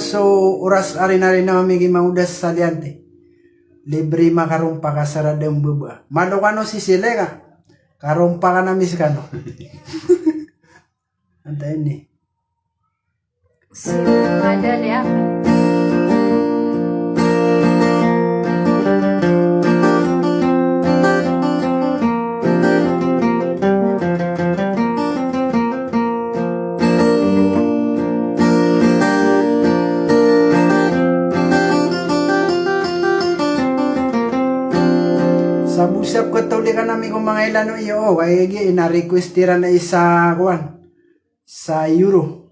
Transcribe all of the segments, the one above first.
so oras ari-ari na mamigi maudas saliante. Libre makarumpa ka sa radang baba. Mado ka no si Silega. Karumpa ka na miss ka no. Antayin ni. Ada ya. Sa busap ko tuli ka namin kung mga ilano iyo. Kaya ina-request tira na isa kuwan. Sa Europe.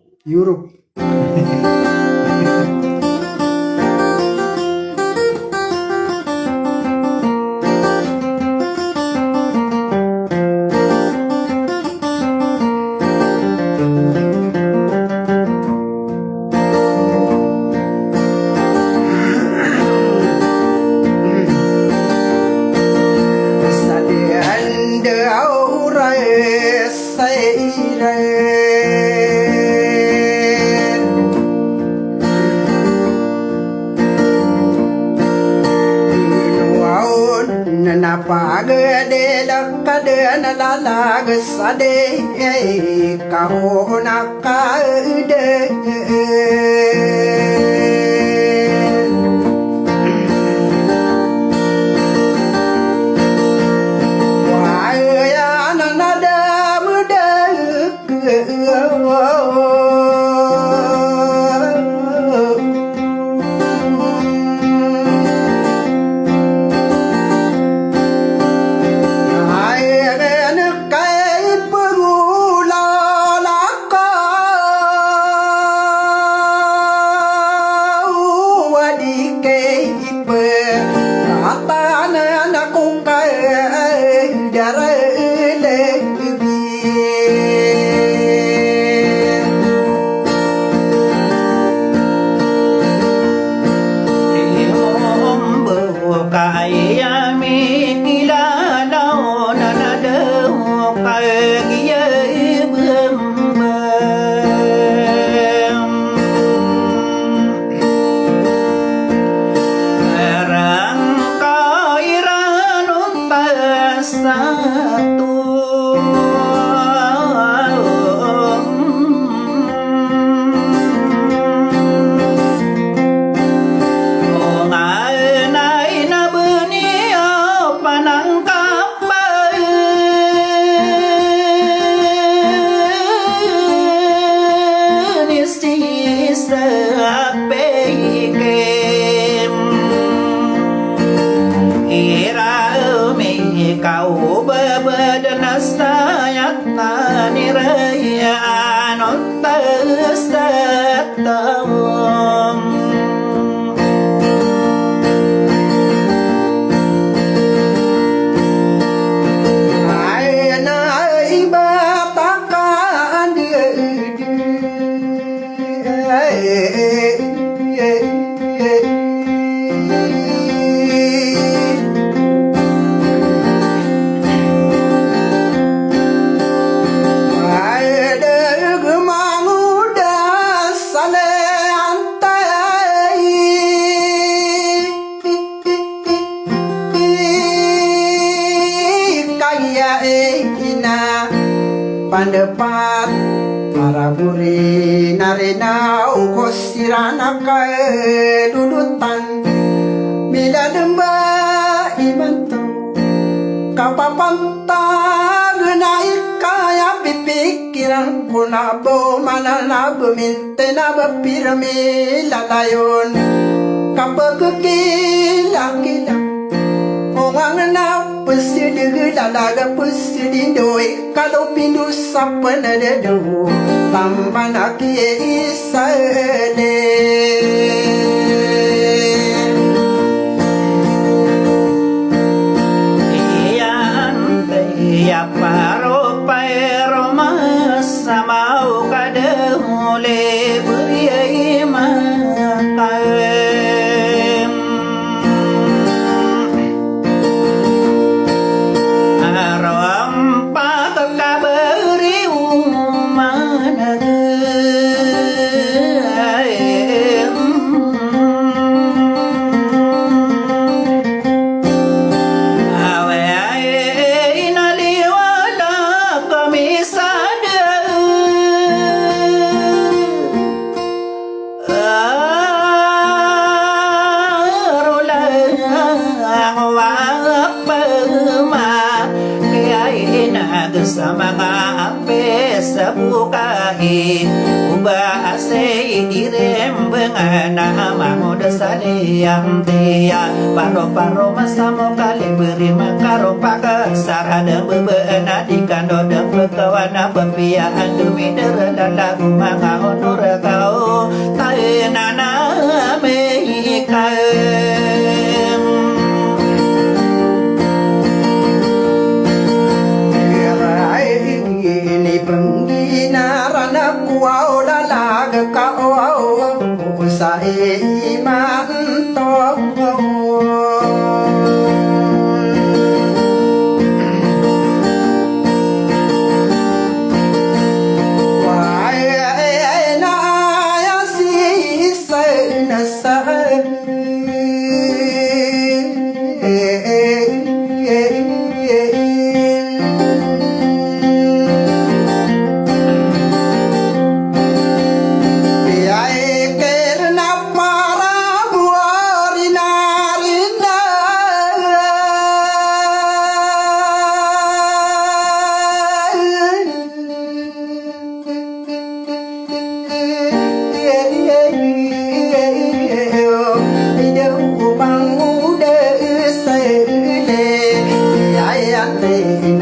Napagade lakade nalalag sade kaho nakade waya nanada muda kau bebedenas tayat nani raya anon tes tetong pandepat para buri narena ukos sirana kae dudutan bila demba imanto kapapanta genai kaya pipikiran kuna bo manana beminte na bepirami lalayon kapakekila Orang na pesidi lalaga pesidi doi kalau pindu sapan ada do tamban aki isale ya paro paero masa mau kada mule beri makai sa mga ape sa bukai uba ase dirembengan amamud sa liyang dia paro-paro masamo kali beri makaro pakat sarada bebeena dikando dan berkawana bepiaan demi deralagu mga honor kau taenana meikaem ini pengginaran aku lalag kau sa iman to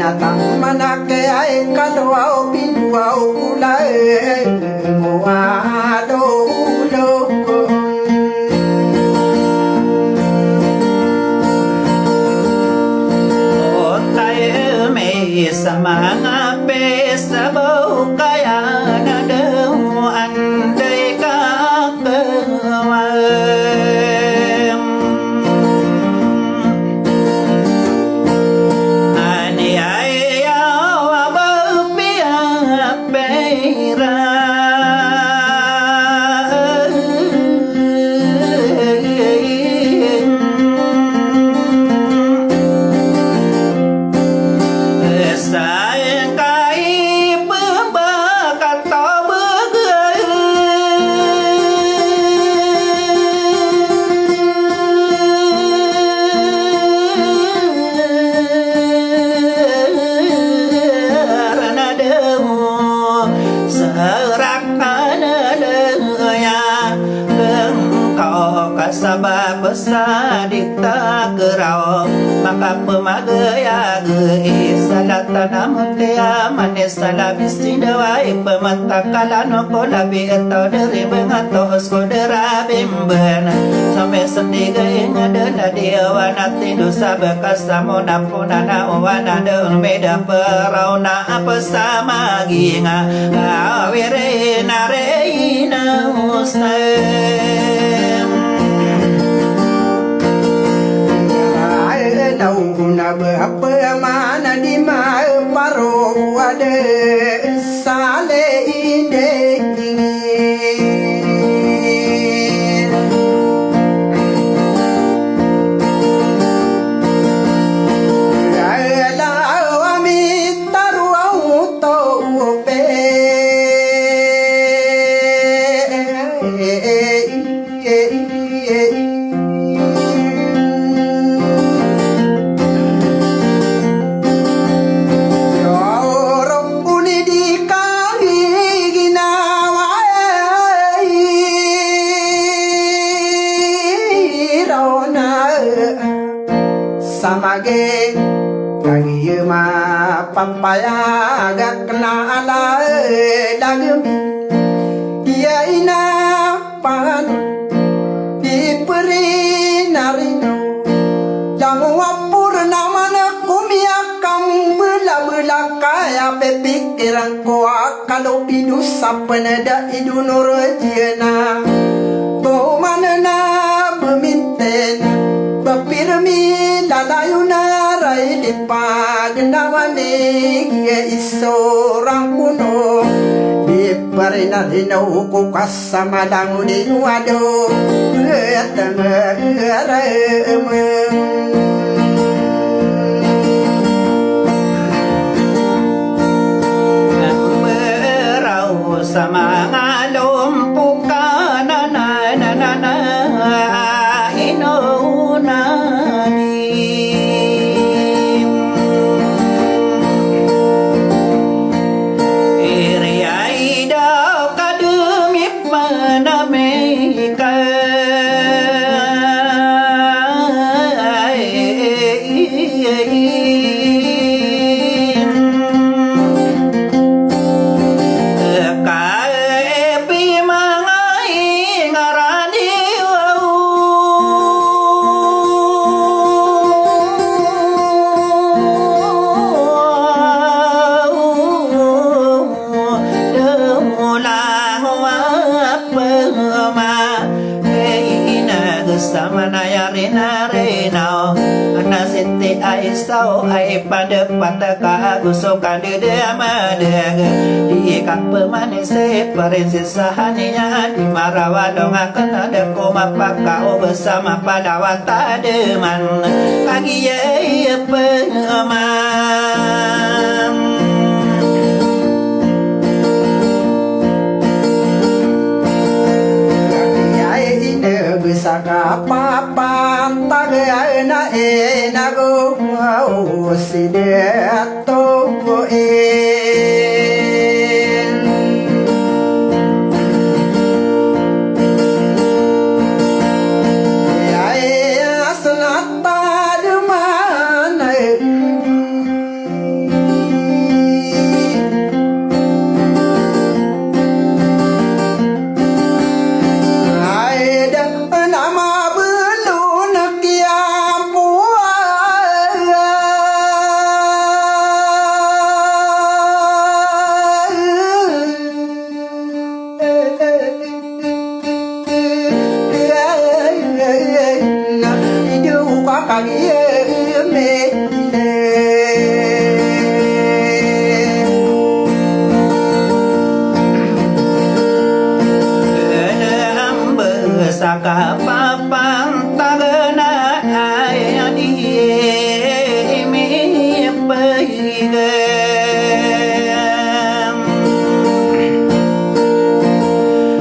Natang manake ay kadwa pinwa ulay muado ulo o tayo may sa mga pesa bau kaya na daw anday kakawam sabab besadita kerau maka pemagaya ge salatana mutia manis salabis dawai pemantakala ko labi atau dari bengato skodera bimben sampai sendiga ngada dia wanati dosa bekas samona punana wana deun beda perauna apa sama ginga awire nareina usai na berapa mana di mana baru ada sale ide samage kagi ma papaya agak kenala dagem ya ina pan diberi narino jamu wapur namana kumiakam bela-bela kaya pikiran ko kalau pidus sapeneda idunur jena bo manana bemintena bapirmi dadayuna rai lipa gendawani ya isorang kuno di parina dino ku kasama dangu di wado tengah berau sama ngalum kana na na na na sau ai pada pataka gusukan dedama deg di kap pemanise parensi sahaninya di marawadongakan ada koma pakau bersama pada watademan kagi ye pengaman Saka papan tagana enago sideto saka papan tagana ay di mi pagam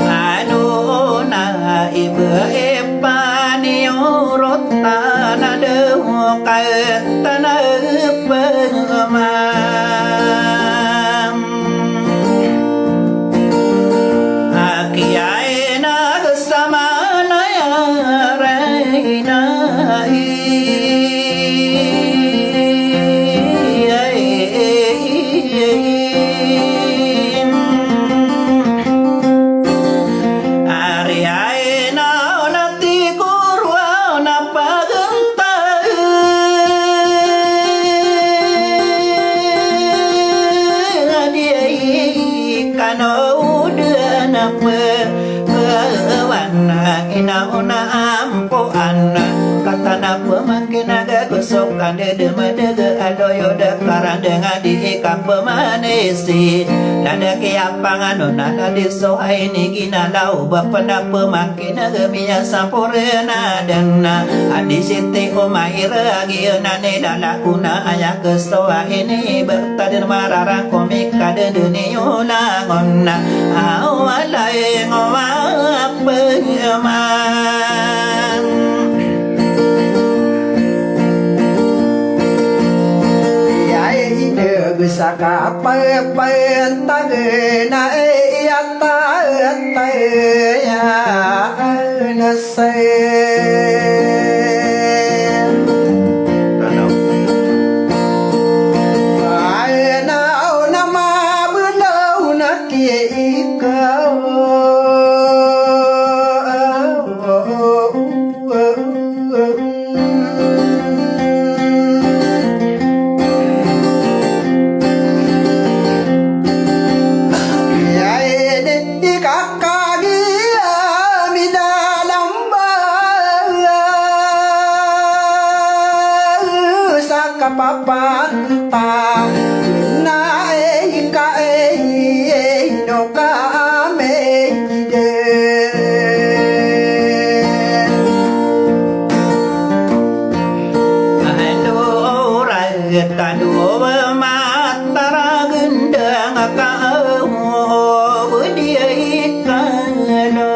anu na ibe epani urutana de kaitana pengam akiyaina sama una ampo anna katana pemakin aga gosok kande demadega aloyo de karandeng di ikam pemanesi nada kiapangan nada diso aini gina lau bapana pemakin aga miya sampurna danna adi siti umaira agiana ne dalakuna ayak kestoa ini bertadir mararang komik kade dunia langonna awalai ngomong penyeman Yai ide saka pen tagana yata ya papan ta na ka no ka me de ando tadu matara gendang ka dia ikalo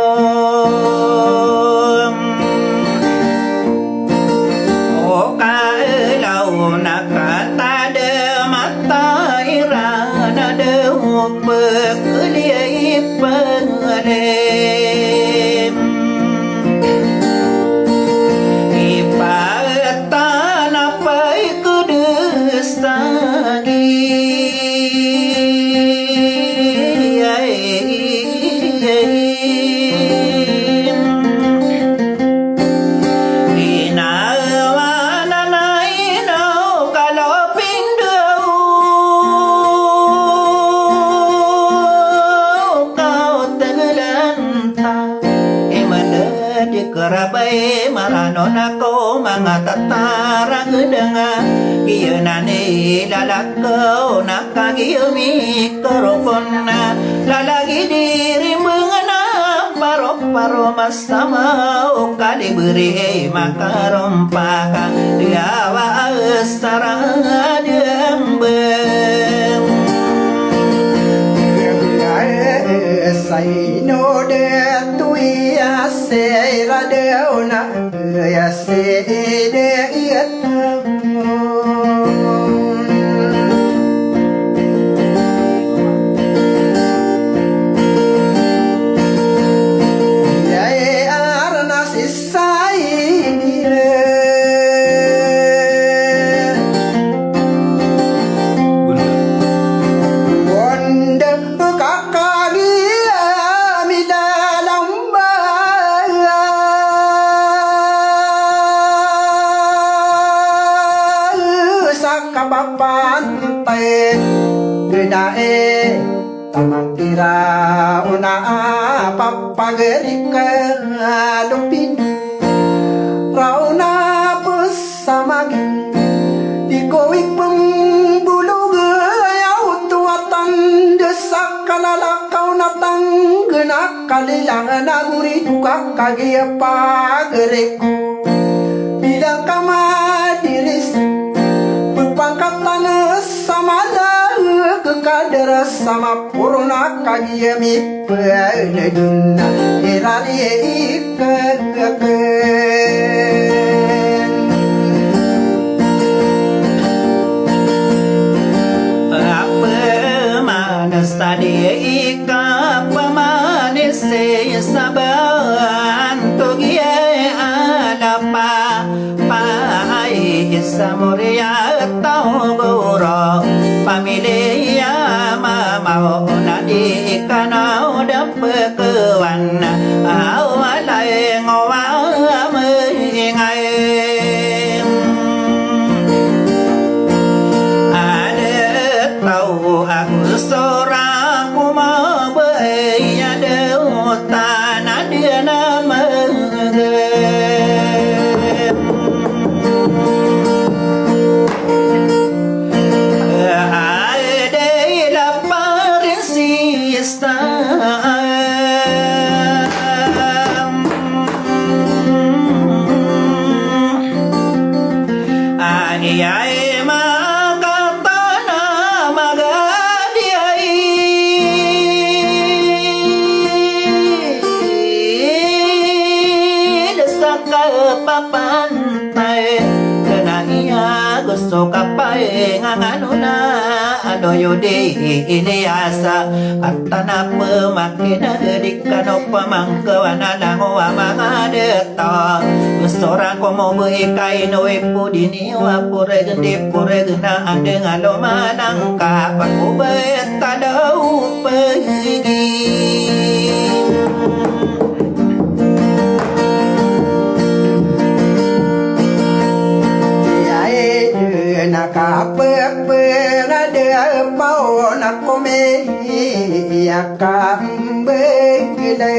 kerabai marano nako mga tatara gedanga Giyo na nilalakaw nakagiyumi karupona Lalagi diri mengana paro-paro masama Kali beri makarompaka Diawa estara diambem Say no de tu ya se ra de ona ya se de ya kapapante gedae tamang tira una papagerika lupin rauna pesamagi dikoik pembulu gayau tuatan desak kalala kau natang genak kalilang naguri tukak kagi apa gereku bila kama diris pangkatan sama kekadar sama purna kagiyami peneduna irari ikeken apa manis tadi ika pemanis saban tugie alapa Samuria tau goro pamilia mama nadi kanau dapat kewan awalai ngawam ingai ada tahu aku seorang kuma beya deutan ada nama pantai kena iya gusto kapay nganganuna adoyo di asa atana pemakina gedik kano pamangkawana lango mga deto gusto ra ko mo buikay no ipudini wapure gendi pure gena ande ngalo manang kapakubet tadaw pagi nakapagpagada pao na kome yakambegile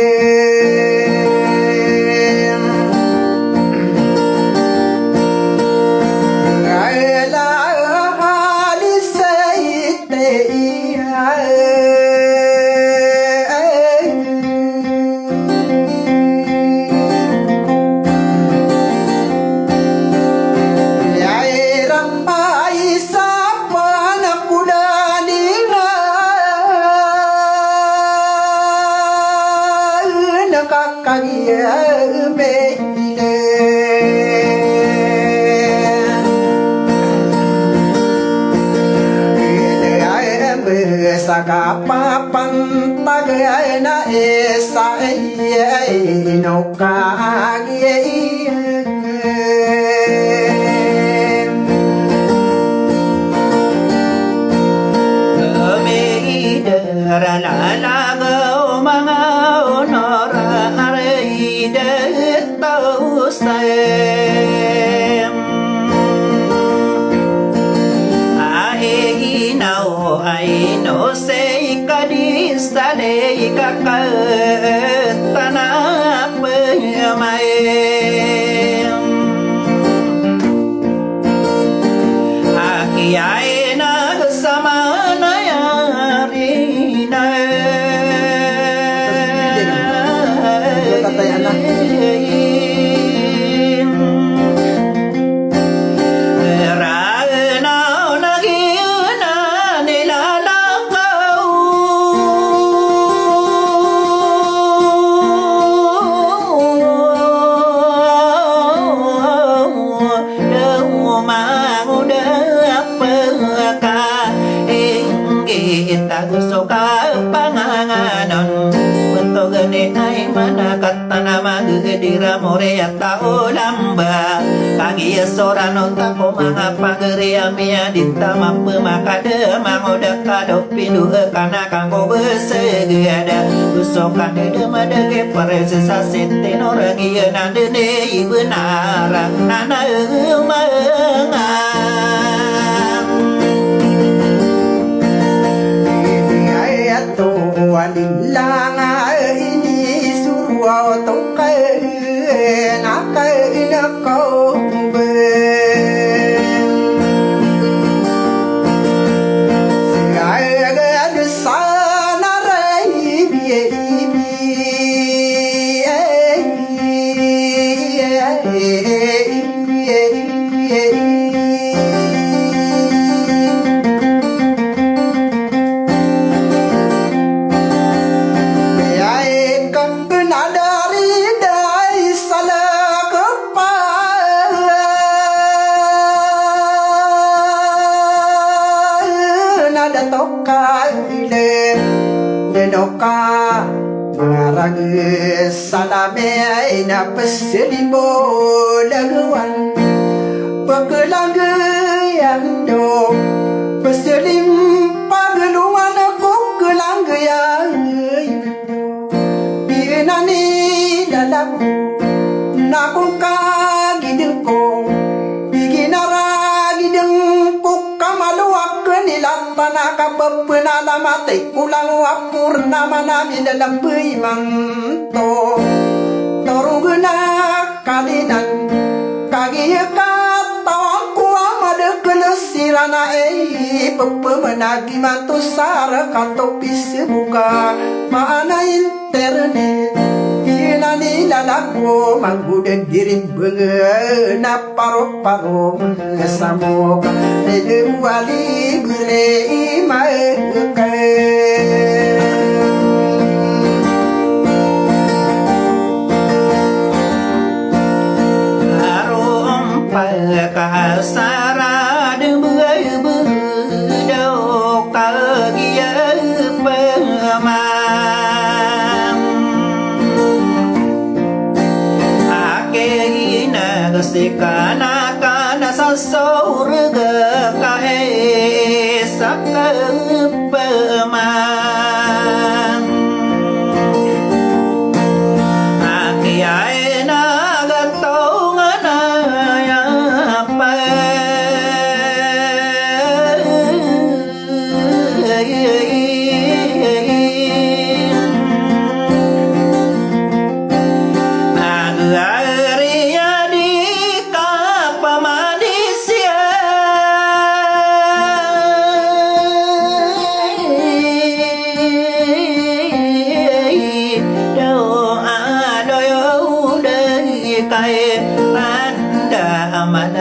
ngaela halisaite Sakapapan tagay na isa no kagi Ralalagaw mga honora aray detaw sayem Aheginaw ay no say kadis talay kakatanap mayem samana yarina suka panganganon untuk gede ay mana kata nama gedira morea tau lamba kagi sorano tako mga pagria mia dinta mampu makade mangoda kado pindu kana kanggo besegada usokan de madege parese sasente norangi nande ne ibunara nana Walilanga ini suruh tokai nakai nakau ada sana rai Denoka marag salame ina peselimbo laguan paglang yang do peselim pagluan aku kelang yang binani dalam nakung kagideng ko biginara gideng ko kamaluak nilang panaka penalamatay kulang wapur nama namin dalam manto toruguna kalinan kagiya katawang ko amada kelasirana pepemenagi mantu sara katopis buka maana internet inani lalako manggudan dirim bengena paro-paro kesamok de wali gure kahasara debai bedau kagia pemam akehina gesikana kana sasurga kae sakepemam akiaena gatongana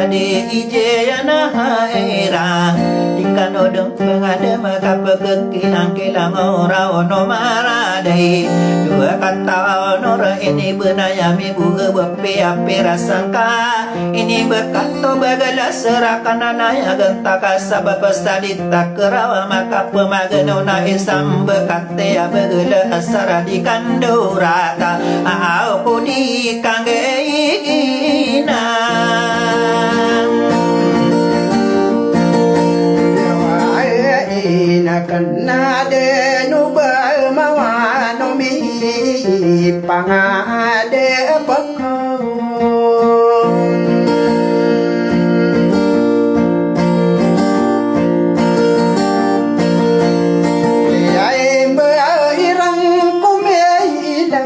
di ijeyana haira dikano deng pengade maka pekekilang kilang ora ono maradai dua kata onora ini benayami buge bepi api rasangka ini berkato bagala serakan anaya gentaka sabab sadita kerawa maka pemagenona isam bekate ya bagala asara di kandurata au puni kangge ina kanade nuba mawano mi pangade pako ai berang kumeda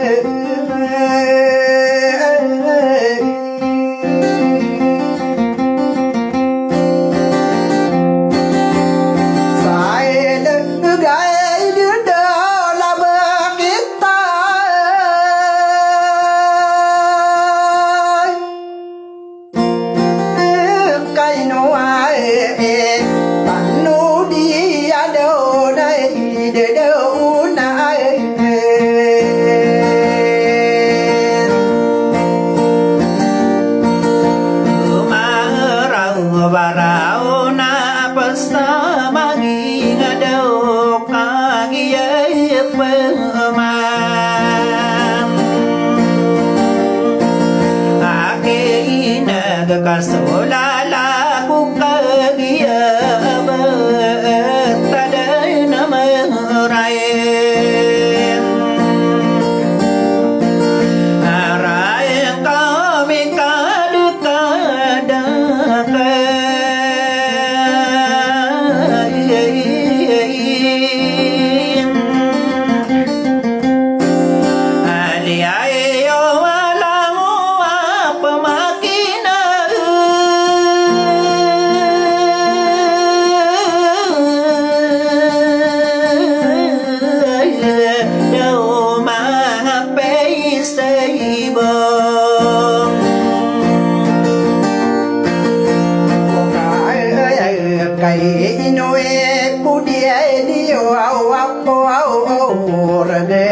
inoe pudia dio au apo au rade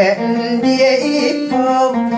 dia ipom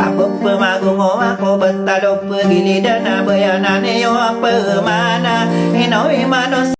Aku pemagungo ako batalok pagilidana bayanane yo apa mana inoy manos